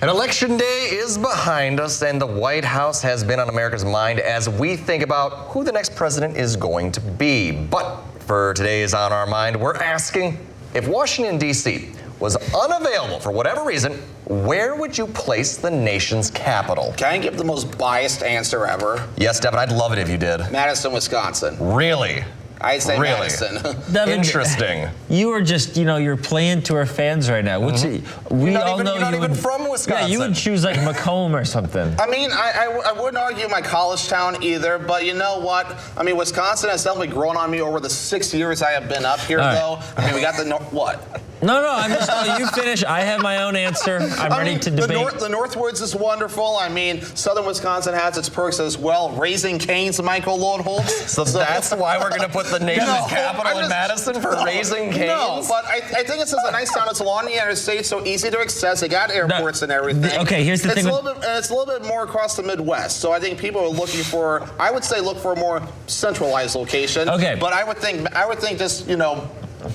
An election day is behind us, and the White House has been on America's mind as we think about who the next president is going to be. But for today's On Our Mind, we're asking, if Washington, D.C. was unavailable for whatever reason, where would you place the nation's capital? Can I give the most biased answer ever? Yes, Devin, I'd love it if you did. Madison, Wisconsin. Really? I'd say Really? Madison. Devin, Interesting. You are just, you're playing to our fans right now. We all know You're not you even would, from Wisconsin. Yeah, you would choose like Macomb or something. I mean, I wouldn't argue my college town either, but you know what? I mean, Wisconsin has definitely grown on me over the 6 years I have been up here, though. I mean, we got the what? No, I'm just, you finish. I have my own answer. I'm ready to debate. The Northwoods is wonderful. I mean, southern Wisconsin has its perks as well. Raising Cane's, Michael Lodeholtz. So that's why we're going to put the nation's capital in Madison for Raising Cane's? No, but I think it's just a nice town. It's along the interstate, so easy to access. They got airports and everything. Okay, here's the thing. It's a little bit more across the Midwest, so I think people are looking for, I would say, look for a more centralized location. Okay. But I would think just,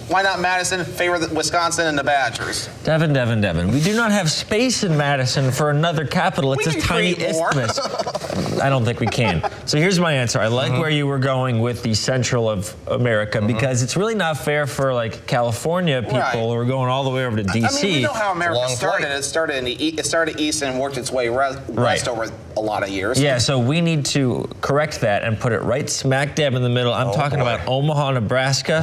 why not Madison, favor Wisconsin and the Badgers? Devin. We do not have space in Madison for another capital. It's a tiny isthmus. I don't think we can. So here's my answer. I like where you were going with the central of America because it's really not fair for like California people who are going all the way over to D.C. I mean, we know how America started. It started east and worked its way west over a lot of years. Yeah, so we need to correct that and put it right smack dab in the middle. I'm talking about Omaha, Nebraska.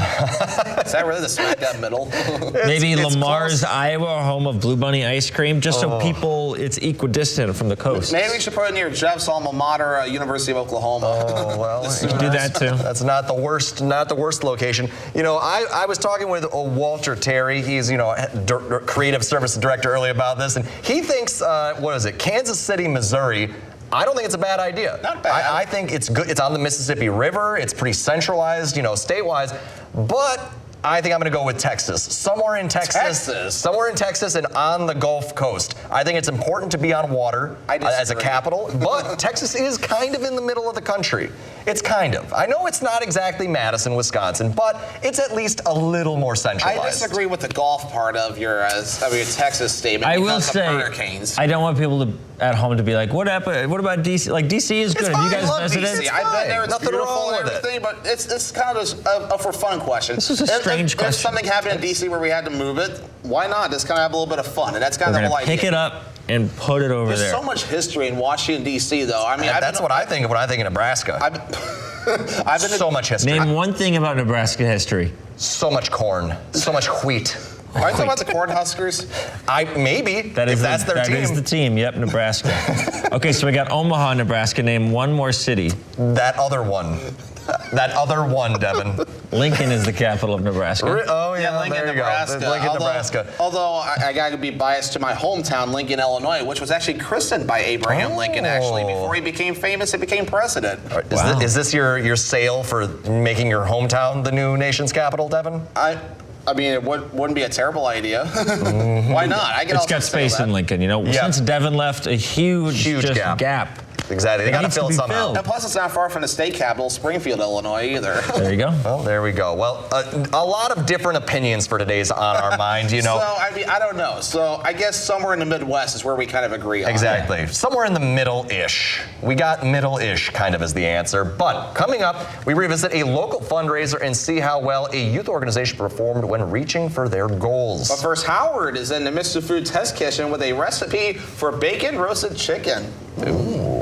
Is that really the smack dab middle? Maybe Lamar's, Iowa, home of Blue Bunny ice cream, just so people, it's equidistant from the coast. Maybe we should put it near Jeff's alma mater, University of Oklahoma. Oh, well, you can do that too. That's not the worst location. I was talking with Walter Terry. He's, creative service director earlier about this, and he thinks, Kansas City, Missouri. I don't think it's a bad idea. Not bad. I think it's good. It's on the Mississippi River. It's pretty centralized, statewise. But I think I'm going to go with Texas. Somewhere in Texas and on the Gulf Coast. I think it's important to be on water as a capital, but Texas is kind of in the middle of the country. It's kind of. I know it's not exactly Madison, Wisconsin, but it's at least a little more centralized. I disagree with the golf part of your Texas statement. I will say, hurricanes. I don't want people at home to be like, what about DC? Like, DC is good. Have you guys visited? I've been there. It's Nothing beautiful wrong and with everything, but it's kind of a for fun question. This is a strange question. If something happened in DC where we had to move it, why not? Just kind of have a little bit of fun, and that's kind of the whole idea. Pick it up and put it over there. There's so much history in Washington, D.C., though. I mean, that's what I think of when I think of Nebraska. I've been so much history. Name one thing about Nebraska history. So much corn. So much wheat. Are you talking about the Cornhuskers? Maybe. That's their team. That is the team. Yep, Nebraska. Okay, so we got Omaha, Nebraska. Name one more city. That other one. That other one, Devin. Lincoln is the capital of Nebraska. Oh, yeah, Lincoln, there you Nebraska. go. Lincoln, Nebraska. Although I got to be biased to my hometown, Lincoln, Illinois, which was actually christened by Abraham Lincoln, actually. Before he became famous, he became president. Is this your sale for making your hometown the new nation's capital, Devin? I mean, it wouldn't be a terrible idea. Why not? It's got space in Lincoln, Since Devin left, a huge gap. Exactly. They got to fill it somehow. And plus, it's not far from the state capital, Springfield, Illinois, either. There you go. Well, there we go. Well, a lot of different opinions for today's On Our Mind, So, I mean, I don't know. So, I guess somewhere in the Midwest is where we kind of agree on. Exactly. Somewhere in the middle-ish. We got middle-ish kind of as the answer. But coming up, we revisit a local fundraiser and see how well a youth organization performed when reaching for their goals. But first, Howard is in the Mr. Food Test Kitchen with a recipe for bacon roasted chicken. Ooh.